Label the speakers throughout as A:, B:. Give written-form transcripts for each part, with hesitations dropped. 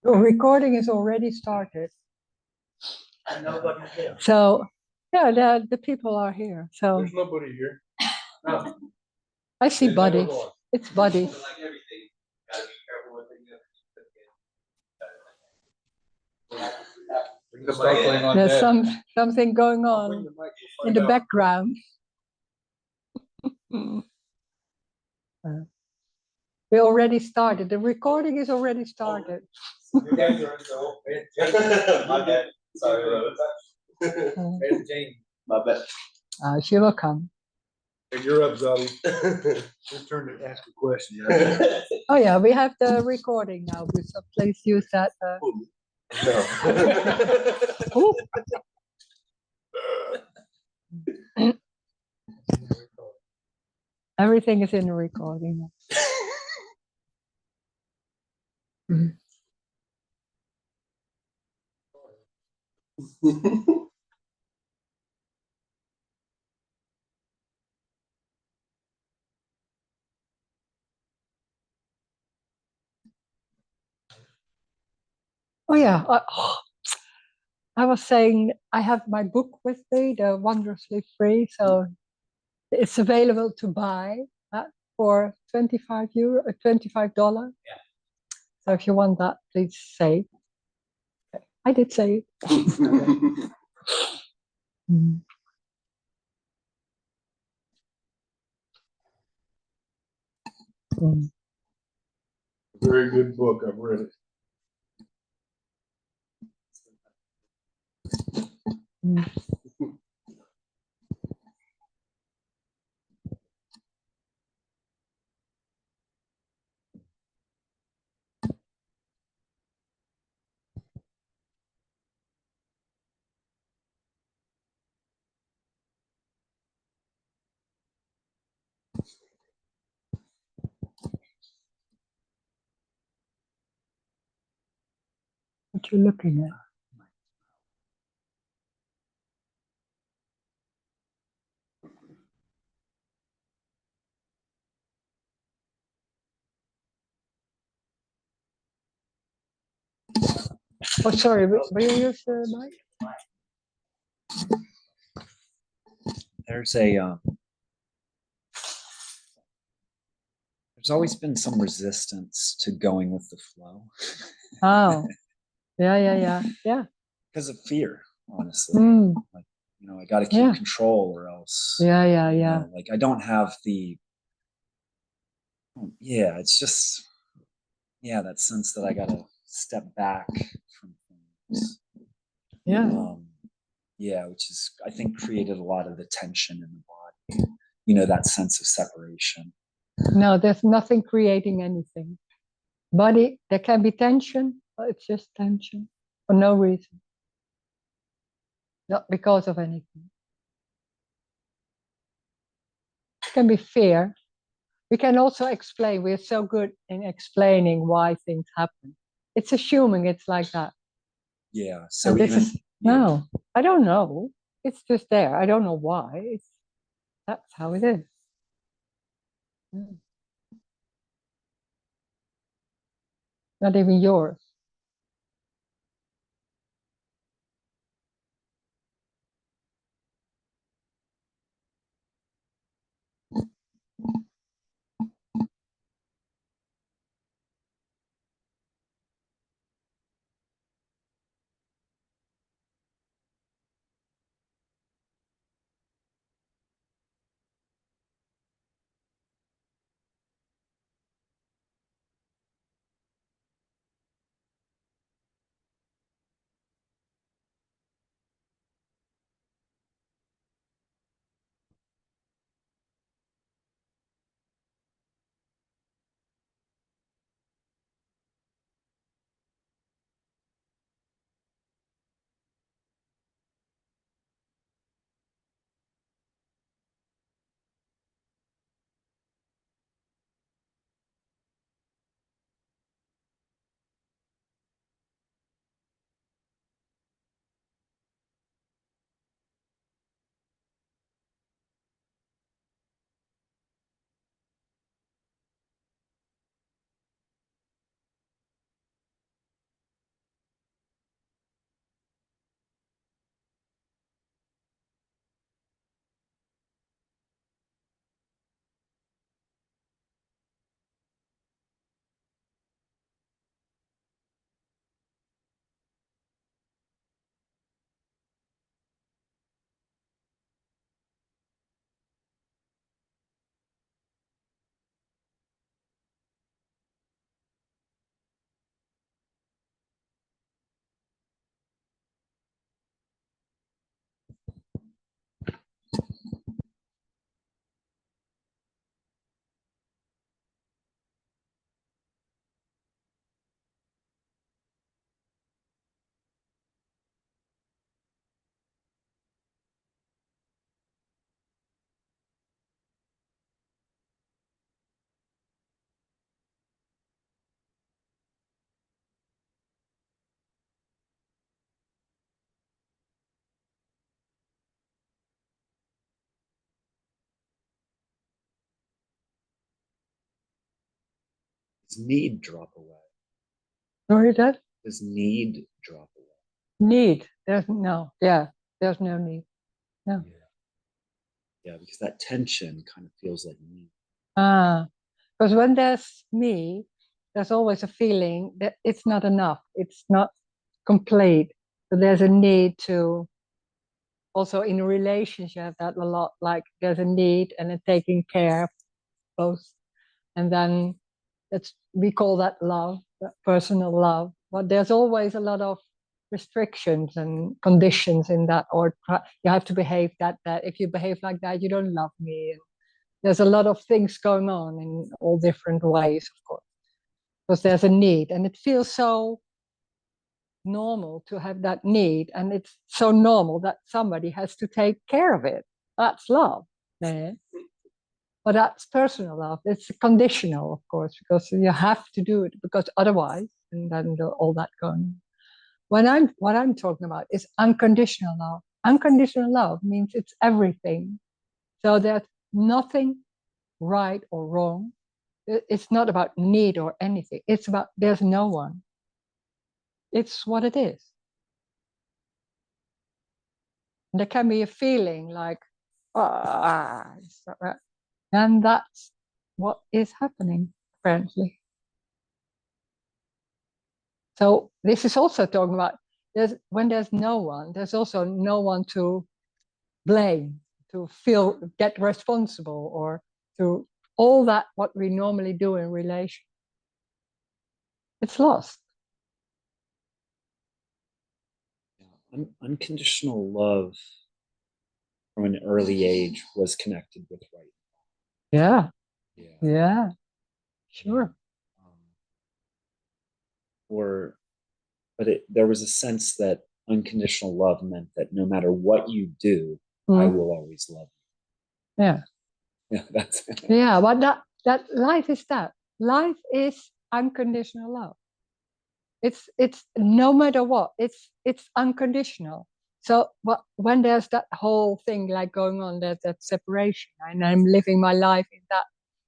A: The recording is already started.
B: Nobody's here.
A: So, yeah, the people are here. So
C: There's nobody here. No.
A: I see Buddy. It's Buddy.
B: Like everything, gotta be careful with
C: We can start playing on
A: There's
C: deck.
A: something going
C: I'll bring
A: on
C: the mic, we'll
A: in
C: find
A: the
C: out.
A: background. We already started. The recording is already started.
B: You guys are so. My bad. Sorry, Rose. There's Jane. My bad.
A: She will come.
C: Hey, you're up, Zoe. Your turn to ask a question.
A: Oh yeah, we have the recording now, so please use that.
B: No.
A: Everything is in the recording. Oh yeah, I was saying I have my book with me, the Wondrously Free, so it's available to buy for €25, $25.
B: Yeah.
A: So if you want that, please say. Okay. I did say it. Mm. Mm.
C: Very good book. I've read it.
A: Mm. What you looking at? Oh, sorry, will you use the mic?
D: There's always been some resistance to going with the flow
A: Oh, yeah.
D: because of fear, honestly.
A: Mm.
D: Like, I got to keep
A: Yeah.
D: control or else.
A: Yeah.
D: Like I don't have the. Yeah, it's just. Yeah, that sense that I got to step back from things.
A: Yeah.
D: Yeah, which is I think created a lot of the tension in the body. That sense of separation.
A: No, there's nothing creating anything. Body, there can be tension, but it's just tension for no reason. Not because of anything. It can be fear. We can also explain. We're so good in explaining why things happen. It's assuming it's like that.
D: Yeah. So
A: no, I don't know. It's just there. I don't know why. That's how it is. Mm. Not even yours.
D: Does need drop away?
A: Sorry, that
D: Does need drop away?
A: need. There's no, yeah, there's no need. No.
D: Yeah, because that tension kind of feels like need.
A: Because when there's me, there's always a feeling that it's not enough. It's not complete. So there's a need to, also in a relationship, that a lot, like there's a need and a taking care of both. And then we call that love, that personal love. But there's always a lot of restrictions and conditions in that, or you have to behave that if you behave like that, you don't love me. And there's a lot of things going on in all different ways, of course, because there's a need, and it feels so normal to have that need, and it's so normal that somebody has to take care of it. That's love. Yeah. But that's personal love. It's conditional, of course, because you have to do it, because otherwise, and then all that going on. What I'm talking about is unconditional love. Unconditional love means it's everything. So there's nothing right or wrong. It's not about need or anything. It's about there's no one. It's what it is. And there can be a feeling like, and that's what is happening, apparently. So this is also talking about when there's no one, there's also no one to blame, to get responsible, or to all that what we normally do in relation. It's lost.
D: Unconditional love from an early age was connected with right.
A: Yeah.
D: Yeah.
A: Yeah. Sure.
D: There was a sense that unconditional love meant that no matter what you do, I will always love
A: you. Yeah.
D: Yeah, that's
A: yeah, but that life is that. Life is unconditional love. It's no matter what, it's unconditional. So when there's that whole thing like going on, there's that separation, and I'm living my life in that,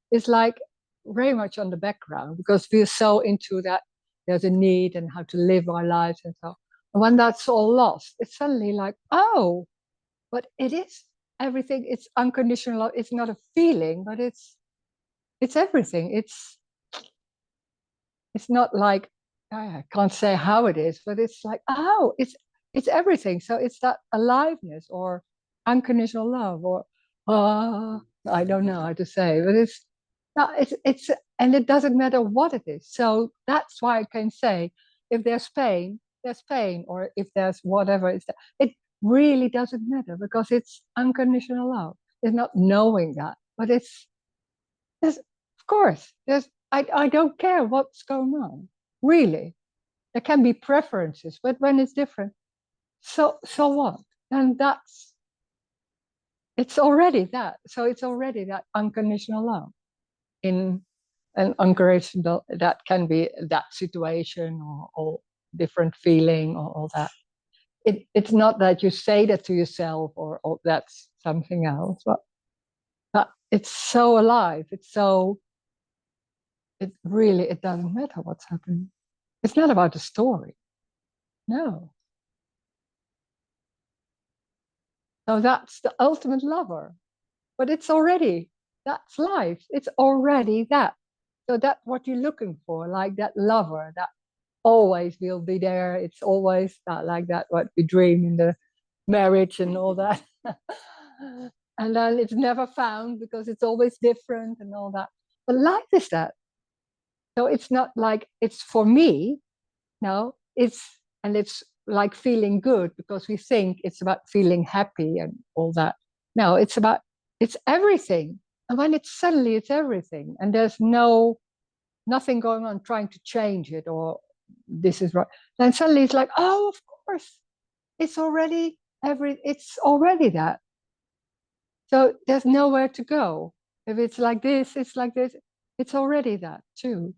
A: it's like very much on the background, because we're so into that there's a need and how to live our lives and so. And when that's all lost, it's suddenly like, oh, but it is everything. It's unconditional love. It's not a feeling, but it's everything. It's not like, I can't say how it is, but it's like, oh, it's everything. So it's that aliveness or unconditional love, or I don't know how to say, but it's and it doesn't matter what it is. So that's why I can say, if there's pain, or if there's whatever, it really doesn't matter, because it's unconditional love. It's not knowing that, but there's, of course, I don't care what's going on, really. There can be preferences, but when it's different, so what? And it's already that. So it's already that unconditional love in an unconditional, that can be that situation, or different feeling, or all that. It's not that you say that to yourself, or that's something else, but it's so alive. It's so, it doesn't matter what's happening. It's not about the story. No. So that's the ultimate lover. But that's life. It's already that. So that's what you're looking for, like that lover that always will be there. It's always not like that, what we dream in the marriage and all that. And then it's never found, because it's always different and all that. But life is that. So it's not like it's for me. No, it's like feeling good, because we think it's about feeling happy and all that. No, it's everything. And when it's everything, and there's nothing going on trying to change it, or this is right. Then suddenly it's like, oh, of course, it's already that. So there's nowhere to go. If it's like this, it's like this. It's already that too.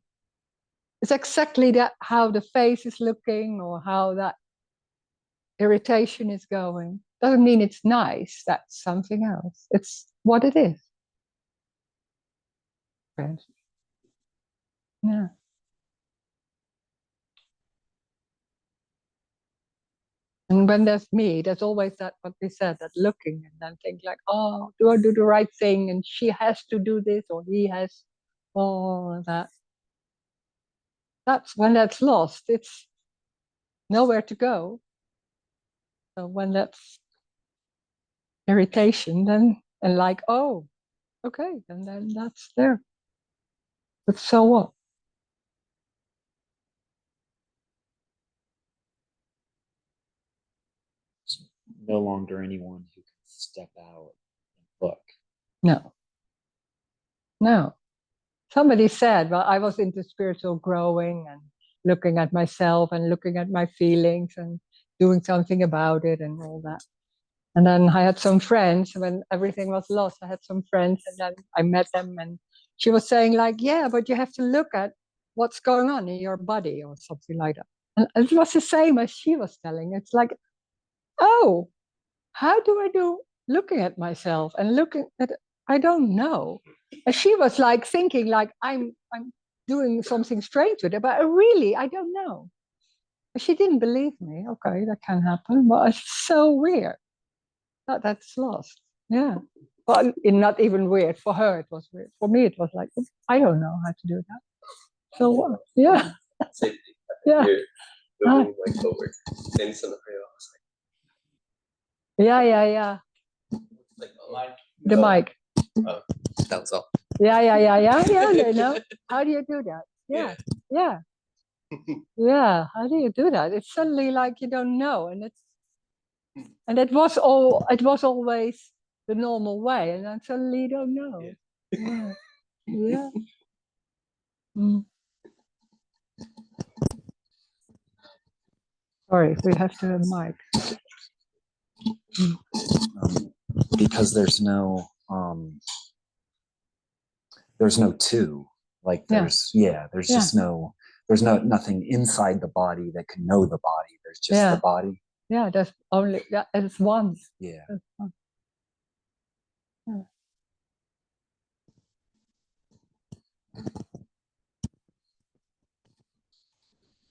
A: It's exactly that, how the face is looking, or how that irritation is going. Doesn't mean it's nice. That's something else. It's what it is. Yeah. And when there's me, there's always that, what we said, that looking and then think like, oh, do I do the right thing? And she has to do this, or he has all that. That's when that's lost, it's nowhere to go. So when that's irritation, then, and like, oh, okay, and then that's there. But so what?
D: No longer anyone who can step out and look.
A: No. No. Somebody said, well, I was into spiritual growing and looking at myself and looking at my feelings and doing something about it and all that. And then I had some friends when everything was lost. I had some friends and then I met them and she was saying like, yeah, but you have to look at what's going on in your body or something like that. And it was the same as she was telling. It's like, oh, how do I do looking at myself and looking at, I don't know. And she was like thinking like I'm doing something strange with it, but really, I don't know. She didn't believe me. Okay, that can happen, but it's so weird. That's lost. Yeah. Well, not even weird. For her, it was weird. For me, it was like, I don't know how to do that. So what? Yeah.
B: Safety.
A: Yeah.
B: You're like over same scenario.
A: Yeah.
B: Like, oh,
A: The mic.
B: that's all.
A: Yeah. You know. How do you do that? Yeah. Yeah. How do you do that? It's suddenly like you don't know, and it was always the normal way, and then suddenly you don't know. Yeah. Mm. Sorry, we have to have mic.
D: Because there's no two. Like there's just there's nothing inside the body that can know the body. There's just the body.
A: Yeah, there's only that. It's one.
D: Yeah.
A: One. Yeah.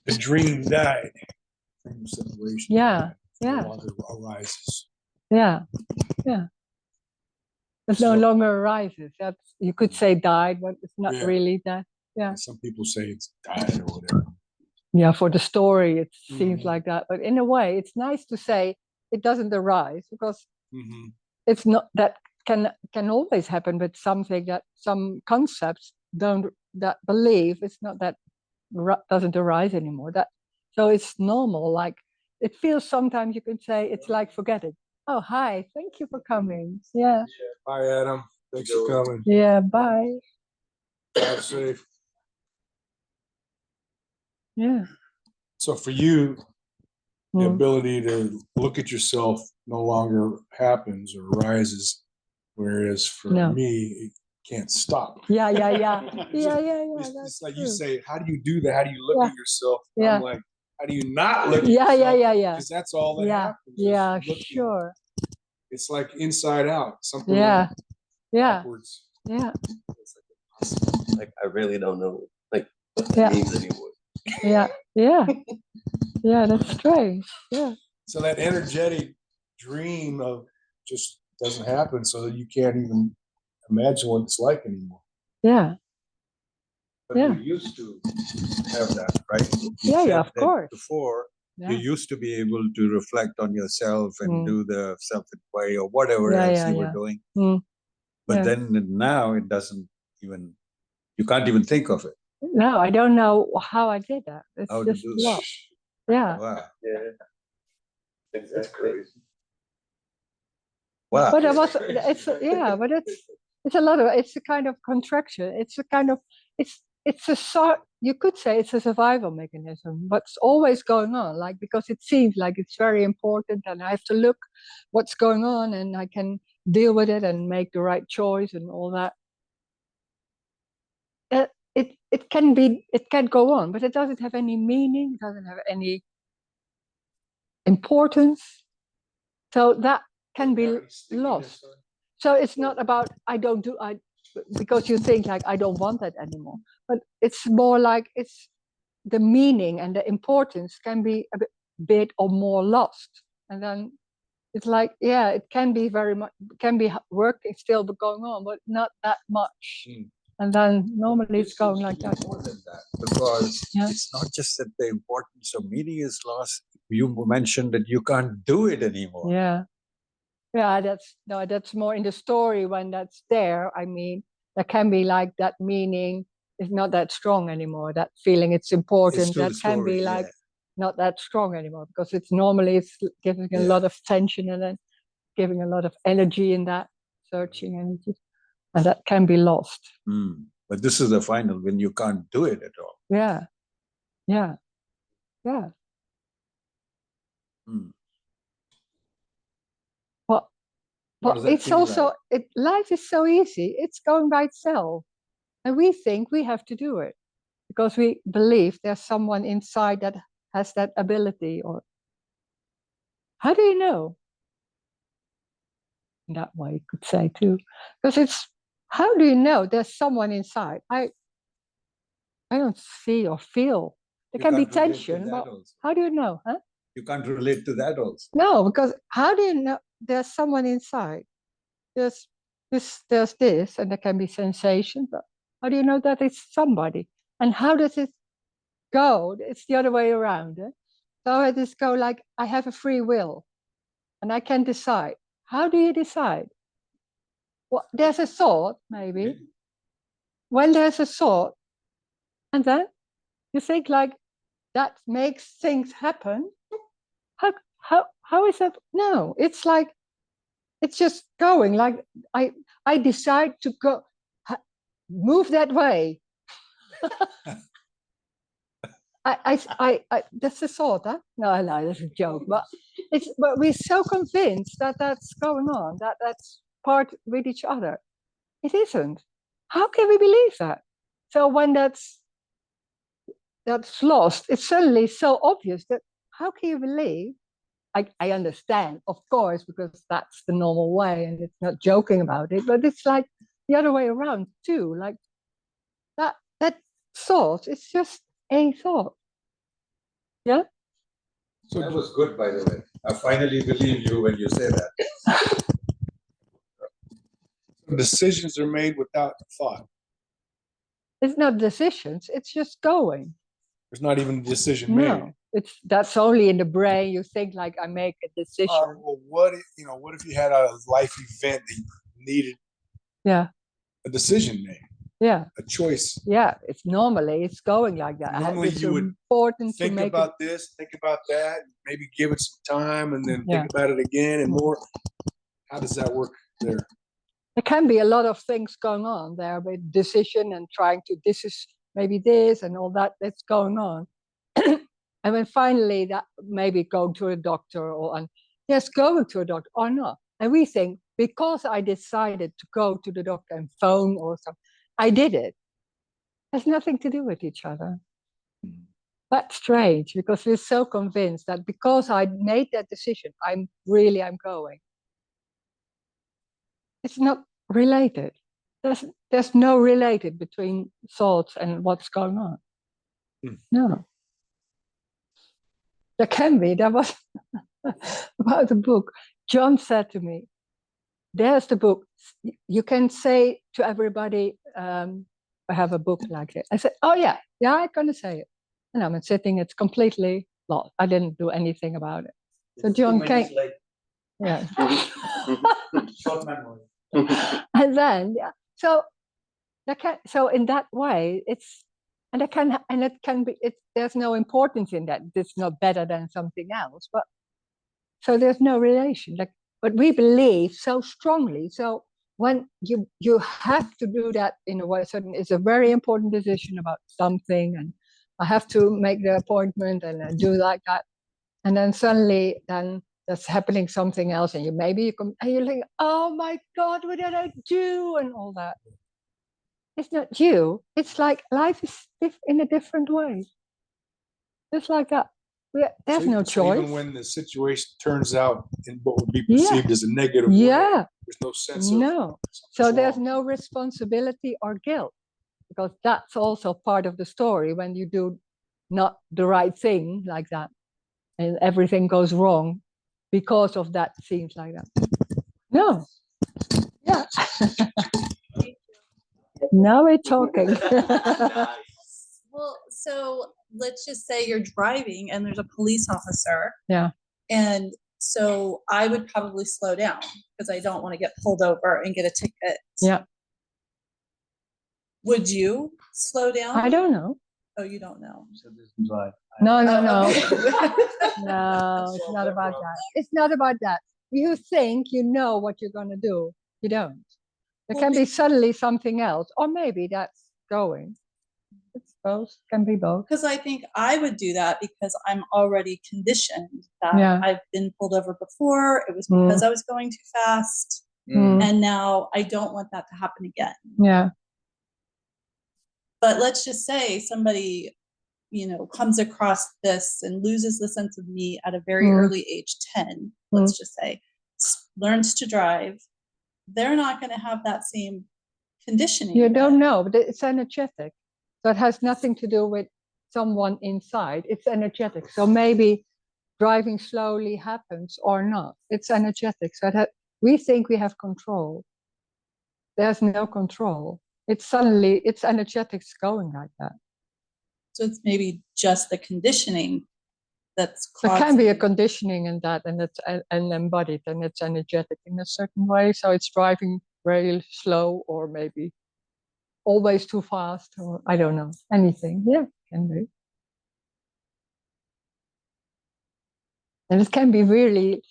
C: The dream died. Dream separation.
A: Yeah.
C: No longer arises.
A: Yeah. It no longer arises. That's, you could say died, but it's not really that. Yeah.
C: Some people say it's died or whatever.
A: Yeah, for the story, it seems like that. But in a way, it's nice to say it doesn't arise because it's not that can always happen with something that some concepts don't that believe it's not that doesn't arise anymore. That so it's normal. Like it feels sometimes you can say it's like forget it. Oh, hi, thank you for coming. Yeah.
C: Bye, Adam. Thanks for coming.
A: Yeah. Bye.
C: Drive safe.
A: Yeah.
C: So for you, the ability to look at yourself no longer happens or arises, whereas for me, it can't stop.
A: Yeah.
C: It's like you say, how do you do that? How do you look at yourself?
A: Yeah.
C: I'm like, how do you not look at yourself?
A: Yeah.
C: Because that's all that happens.
A: Yeah, sure.
C: It's like inside out. Something backwards.
A: Yeah.
B: Like I really don't know like what that means anymore.
A: Yeah, that's strange. Yeah.
C: So that energetic dream of just doesn't happen, so you can't even imagine what it's like anymore.
A: Yeah.
E: But you used to have that, right?
A: You of course.
E: Before, you used to be able to reflect on yourself and do the self-inquiry or whatever else you were doing. But then now it doesn't even, you can't even think of it.
A: No, I don't know how I did that. It's
E: How
A: just
E: to do
A: love.
E: that.
A: Yeah.
E: Wow.
B: Yeah. Exactly.
E: That's crazy. Wow.
A: But it's a lot of, it's a kind of contraction. It's a kind of, you could say it's a survival mechanism, what's always going on, like, because it seems like it's very important and I have to look what's going on and I can deal with it and make the right choice and all that. It can go on, but it doesn't have any meaning, it doesn't have any importance. So that can be lost. So it's not about because you think like, I don't want that anymore. But it's more like it's the meaning and the importance can be a bit or more lost. And then it's like, yeah, it can be very much, can be working still, but going on, but not that much. And then normally it's going like that.
E: More than that, because it's not just that the importance of meaning is lost. You mentioned that you can't do it anymore.
A: Yeah, that's more in the story when that's there. I mean, there can be like that meaning is not that strong anymore. That feeling it's important. That can be like not that strong anymore, because it's normally it's giving a lot of tension and then giving a lot of energy in that searching energy. And that can be lost.
E: But this is the final when you can't do it at all.
A: Yeah. But it's also life is so easy. It's going by itself, and we think we have to do it because we believe there's someone inside that has that ability. Or how do you know? In that way, you could say too, because it's how do you know there's someone inside? I don't see or feel. There can be tension, but how do you know? Huh?
E: You can't relate to that also.
A: No, because how do you know there's someone inside? There's this, and there can be sensation, but how do you know that it's somebody? And how does it go? It's the other way around. So I just go like, I have a free will, and I can decide. How do you decide? Well, there's a thought, maybe. When there's a thought, and then you think like, that makes things happen. How is that? No, it's like, it's just going like I decide to go move that way. I that's a thought, huh? No, that's a joke. But we're so convinced that that's going on, that that's part with each other. It isn't. How can we believe that? So when that's lost, it's suddenly so obvious that how can you believe? I understand, of course, because that's the normal way, and it's not joking about it, but it's like the other way around too. Like that thought, it's just a thought. Yeah.
E: So that was good, by the way. I finally believe you when you say that.
C: Decisions are made without thought.
A: It's not decisions, it's just going.
C: There's not even a decision made.
A: That's only in the brain. You think like, I make a decision.
C: Well, what if you had a life event that you needed a decision made? A choice.
A: It's normally it's going like that.
C: Normally you would
A: important
C: think about this, think about that, maybe give it some time, and then think about it again and more. How does that work there?
A: There can be a lot of things going on there with decision and trying to, this is maybe this and all that's going on. And then finally that maybe going to a doctor or going to a doctor or not. And we think because I decided to go to the doctor and phone or something, I did it. It has nothing to do with each other. That's strange because we're so convinced that because I made that decision, I'm going. It's not related. There's no related between thoughts and what's going on. No. There can be. There was about the book. John said to me, there's the book. You can say to everybody, I have a book like it. I said, oh yeah, I'm going to say it. And I'm sitting, it's completely lost. I didn't do anything about it. So John came. Yeah.
B: Short memory.
A: And then, so in that way, it can be, there's no importance in that. It's not better than something else, but so there's no relation. But we believe so strongly. So when you have to do that in a way, certain it's a very important decision about something, and I have to make the appointment and do like that, and then suddenly that's happening something else, and you come and you think, oh my God, what did I do, and all that. It's not you. It's like life is in a different way. Just like that. There's
C: So-
A: no
C: so
A: choice.
C: Even when the situation turns out in what would be perceived as a negative way, there's no sense of
A: No. So there's no responsibility or guilt, because that's also part of the story when you do not the right thing like that and everything goes wrong because of that seems like that. No. Yeah. Now we're talking.
F: Well, so let's just say you're driving and there's a police officer.
A: Yeah.
F: And so I would probably slow down because I don't want to get pulled over and get a ticket.
A: Yeah.
F: Would you slow down?
A: I don't know.
F: Oh, you don't know.
A: No, no,
F: Oh,
A: no.
F: okay.
A: No, it's not about that. It's not about that. You think you know what you're going to do. You don't. There can be suddenly something else, or maybe that's going. It's both, can be both.
F: Because I think I would do that because I'm already conditioned that I've been pulled over before. It was because I was going too fast. And now I don't want that to happen again.
A: Yeah.
F: But let's just say somebody, you know, comes across this and loses the sense of me at a very early age, 10, let's just say, learns to drive. They're not going to have that same conditioning.
A: You don't know, but it's energetic. So it has nothing to do with someone inside. It's energetic. So maybe driving slowly happens or not. It's energetic. So we think we have control. There's no control. It's suddenly, it's energetics going like that.
F: So it's maybe just the conditioning that's
A: There can be a conditioning in that, and it's and embodied, and it's energetic in a certain way. So it's driving very slow, or maybe always too fast, or I don't know, anything. Yeah, can be. And it can be really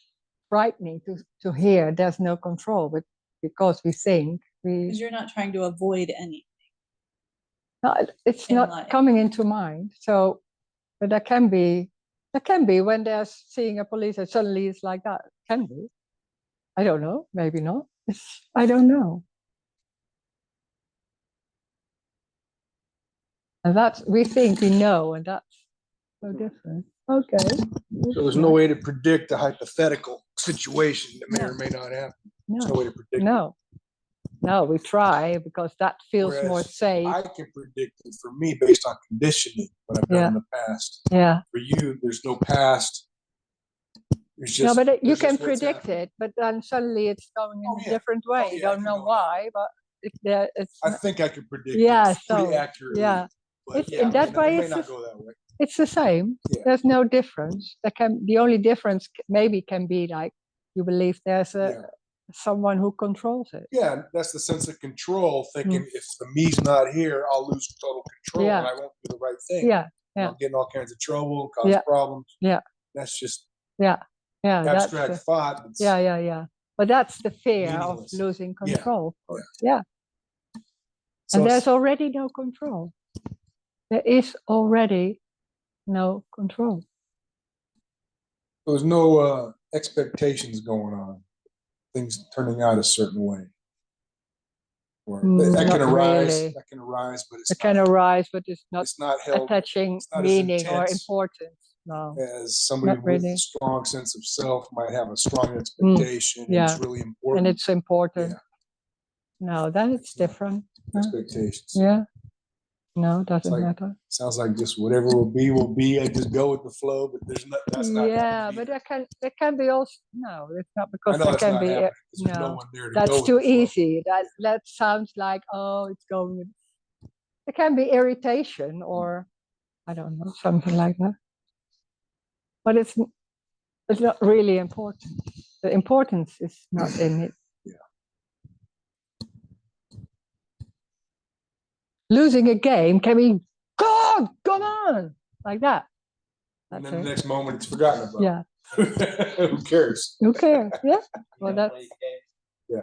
A: frightening to hear there's no control, but because we think
F: because you're not trying to avoid anything.
A: No, it's not
F: life.
A: coming into mind. So, but there can be when they're seeing a police and suddenly it's like that. Can be. I don't know. Maybe not. I don't know. And that's, we think we know, and that's so different. Okay.
C: So there's no way to predict a hypothetical situation that may or may not happen. There's no way to predict.
A: No, we try because that feels more safe.
C: I can predict it for me based on conditioning, what I've done in the past.
A: Yeah.
C: For you, there's no past. There's just,
A: no, but you can predict it, but then suddenly it's going in a different way. You don't know why, but it's.
C: I think I can predict
A: it
C: pretty accurately.
A: Yeah.
C: But
A: in that way,
C: it may not go that way.
A: It's the same.
C: Yeah.
A: There's no difference. The only difference maybe can be like you believe there's someone who controls it.
C: Yeah, that's the sense of control, thinking if the me's not here, I'll lose total control and I won't do the right thing.
A: Yeah.
C: I'll get in all kinds of trouble, cause problems.
A: Yeah.
C: That's just
A: abstract
C: thought.
A: But that's the fear of losing control. Yeah. And there's already no control. There is already no control.
C: There's no expectations going on. Things turning out a certain way. Or that can arise. Really. That can arise, but
A: it's not
C: held,
A: attaching
C: it's not
A: meaning or importance. No.
C: As somebody with a strong sense of self might have a strong expectation. And it's really important.
A: And it's important. Yeah. No, then it's different.
C: Expectations.
A: Yeah. No, it doesn't matter.
C: Sounds like just whatever will be. I just go with the flow, but there's not. That's not.
A: Yeah, but there can be also it's not because there can be
C: no one there to
A: that's
C: go
A: too
C: with
A: easy. That sounds like it's going. There can be irritation or I don't know, something like that. But it's not really important. The importance is not in it. Losing a game can be, God, come on, like that.
C: And then the next moment it's forgotten about.
A: Yeah.
C: Who cares?
A: Who cares? Yeah. Well, that's.
C: Yeah.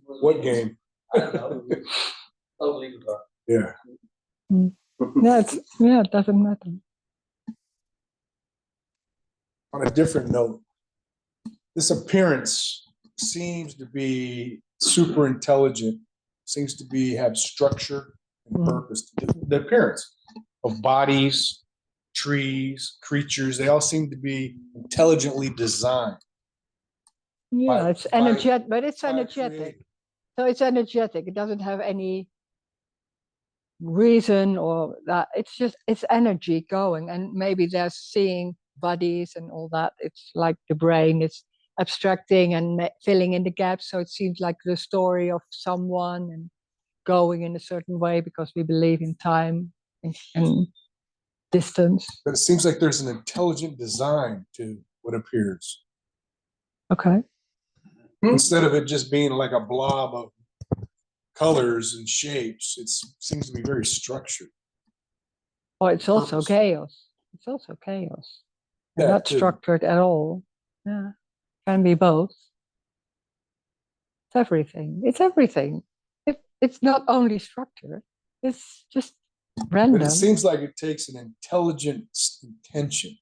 C: What game?
B: I don't know. Totally.
C: Yeah.
A: It doesn't matter.
C: On a different note, this appearance seems to be super intelligent. Seems to have structure and purpose. The appearance of bodies, trees, creatures, they all seem to be intelligently designed.
A: Yeah, it's energetic, but it's
C: by a
A: energetic.
C: creator.
A: So it's energetic. It doesn't have any reason or that. It's energy going, and maybe they're seeing bodies and all that. It's like the brain is abstracting and filling in the gaps. So it seems like the story of someone and going in a certain way because we believe in time and distance.
C: But it seems like there's an intelligent design to what appears.
A: Okay.
C: Instead of it just being like a blob of colors and shapes, it seems to be very structured.
A: Oh, it's also
C: Purpose.
A: chaos. It's also chaos.
C: That
A: Not
C: too.
A: structured at all. Yeah. Can be both. It's everything. It's everything. It's not only structure. It's just random.
C: But it seems like it takes an intelligent intention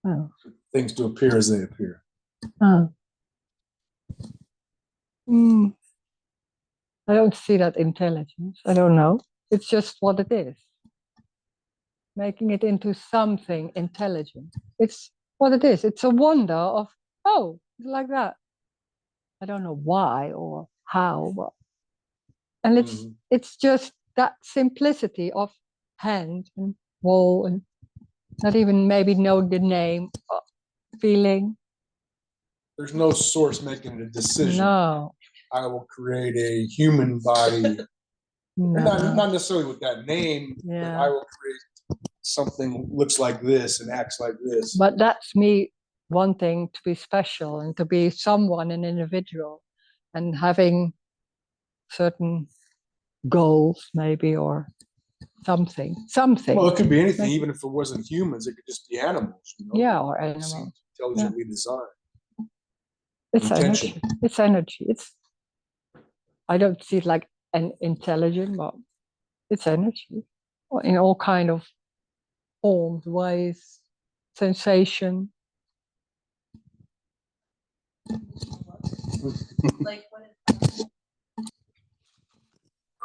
A: Oh.
C: for things to appear as they appear.
A: Oh. I don't see that intelligence. I don't know. It's just what it is. Making it into something intelligent. It's what it is. It's a wonder of, oh, it's like that. I don't know why or how, but and it's just that simplicity of hand and wall and not even maybe knowing the name, feeling.
C: There's no source making a decision.
A: No.
C: I will create a human body.
A: No.
C: Not necessarily with that name, but I will create something looks like this and acts like this.
A: But that's me wanting to be special and to be someone, an individual, and having certain goals maybe or something.
C: Well, it could be anything, even if it wasn't humans, it could just be animals. You know?
A: Yeah, or
C: It
A: animals.
C: seems intelligently designed.
A: It's
C: Intention.
A: energy. It's energy. I don't see it like an intelligent, but it's energy in all kind of forms, ways, sensation.
F: Like what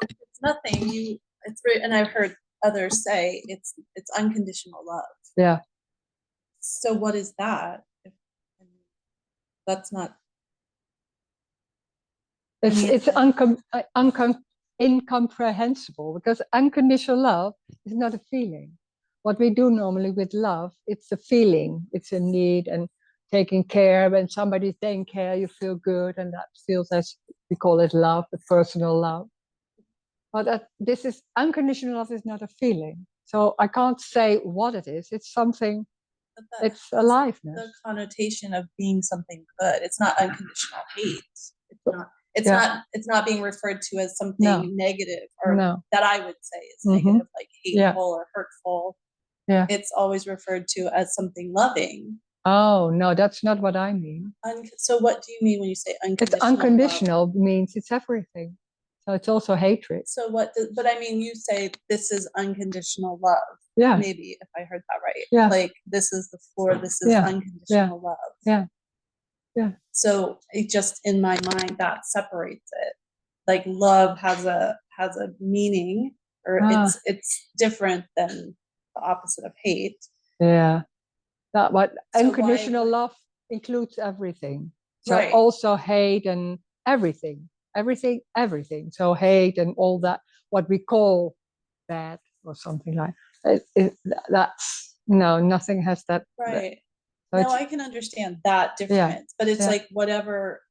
F: it's nothing. It's very, and I've heard others say it's unconditional love.
A: Yeah.
F: So what is that? That's not.
A: It's incomprehensible because unconditional love is not a feeling. What we do normally with love, it's a feeling, it's a need and taking care. When somebody's taking care, you feel good, and that feels as we call it love, the personal love. But this is unconditional love is not a feeling. So I can't say what it is. It's something. It's aliveness.
F: The connotation of being something good. It's not unconditional hate. It's not. It's not being referred to as something negative or that I would say is negative, like hateful or hurtful.
A: Yeah.
F: It's always referred to as something loving.
A: Oh no, that's not what I mean.
F: So what do you mean when you say unconditional?
A: It's unconditional means it's everything. So it's also hatred.
F: So but I mean, you say this is unconditional love.
A: Yeah.
F: Maybe if I heard that right.
A: Yeah.
F: Like this is the floor. This is unconditional love.
A: Yeah. Yeah.
F: So it just in my mind that separates it. Like love has a meaning, or it's different than the opposite of hate.
A: Yeah. That what unconditional love includes everything. So also hate and everything. Everything. So hate and all that, what we call bad or something like that's nothing has that.
F: Right. No, I can understand that difference, but it's like whatever.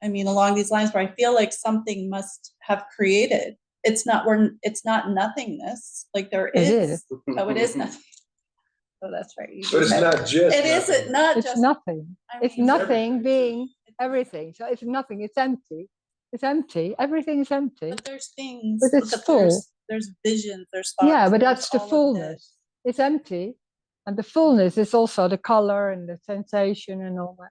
F: I mean, along these lines, where I feel like something must have created. It's not nothingness. Like there is. Oh, it is nothing. Oh, that's right.
C: But it's not just.
F: It isn't not
A: just. It's nothing. It's nothing being everything. So it's nothing. It's empty. It's empty. Everything is empty.
F: But there's things.
A: But it's full.
F: There's visions. There's thoughts.
A: Yeah, but that's the fullness. It's empty. And the fullness is also the color and the sensation and all that.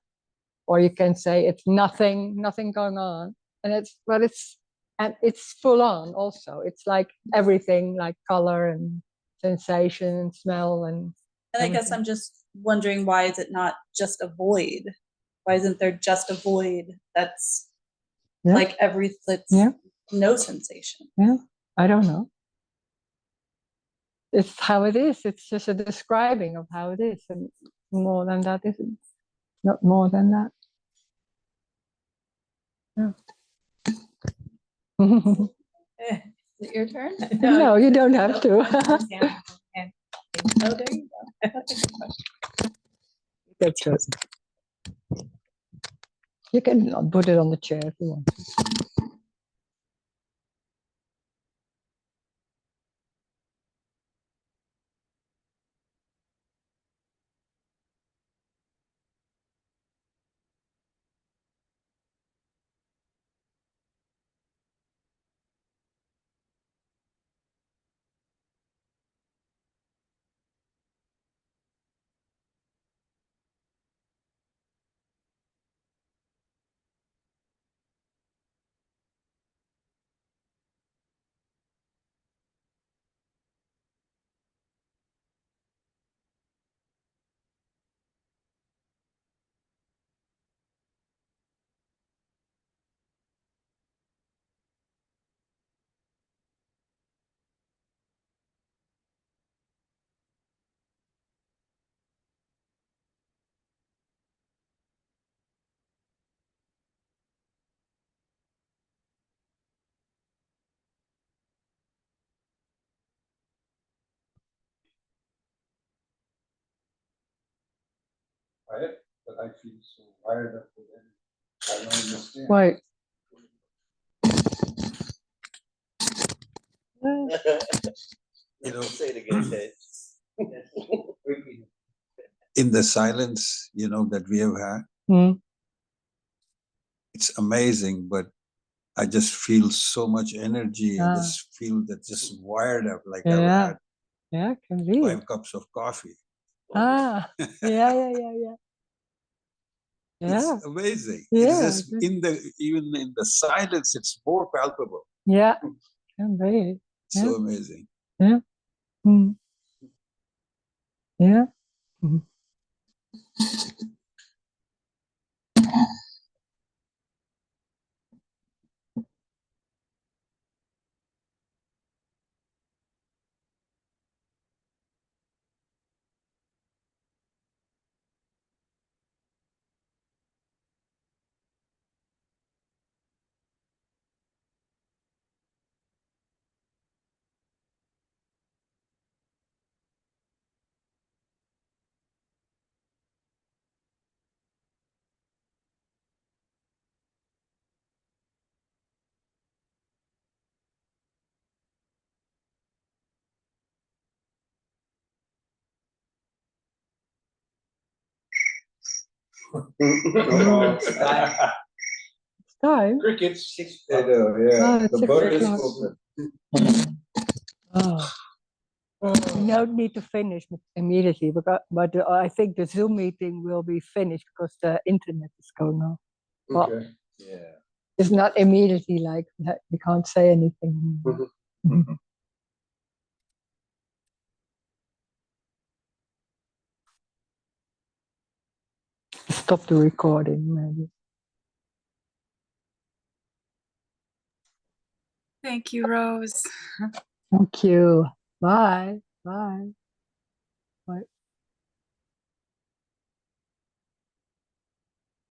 A: Or you can say it's nothing going on. And it's full on also. It's like everything, like color and sensation and smell and
F: I guess I'm just wondering, why is it not just a void? Why isn't there just a void that's like no sensation?
A: Yeah, I don't know. it's how it is. It's just a describing of how it is, and more than that isn't. Not more than that. Yeah.
F: Is it your turn?
A: No, you don't have to.
F: Oh, there you go.
A: That's it. You can put it on the chair if you want to.
E: Right? But I feel so wired up with it. I don't understand.
A: Right.
E: You know,
B: Say it again, Ted.
E: in the silence, you know, that we have had,
A: Mm.
E: it's amazing, but I just feel so much energy. I
A: Ah.
E: just feel that just wired up like
A: Yeah.
E: I've had
A: Yeah, can be.
E: 5 cups of coffee.
A: Ah, yeah. Yeah,
E: It's amazing.
A: Yeah.
E: It's just even in the silence, it's more palpable.
A: yeah, can be.
E: So amazing.
A: Yeah. Mm. Yeah. Mm. Time.
B: Crickets.
E: I know, yeah.
A: Oh, it's
E: The
A: 6
E: bird is
A: o'clock.
E: spoken.
A: Oh. We don't need to finish immediately, but I think the Zoom meeting will be finished because the internet is going off. Well,
B: Okay. Yeah.
A: it's not immediately like that. We can't say anything. Mhm. Stop the recording, maybe.
G: Thank you, Rose.
A: Thank you. Bye. Bye.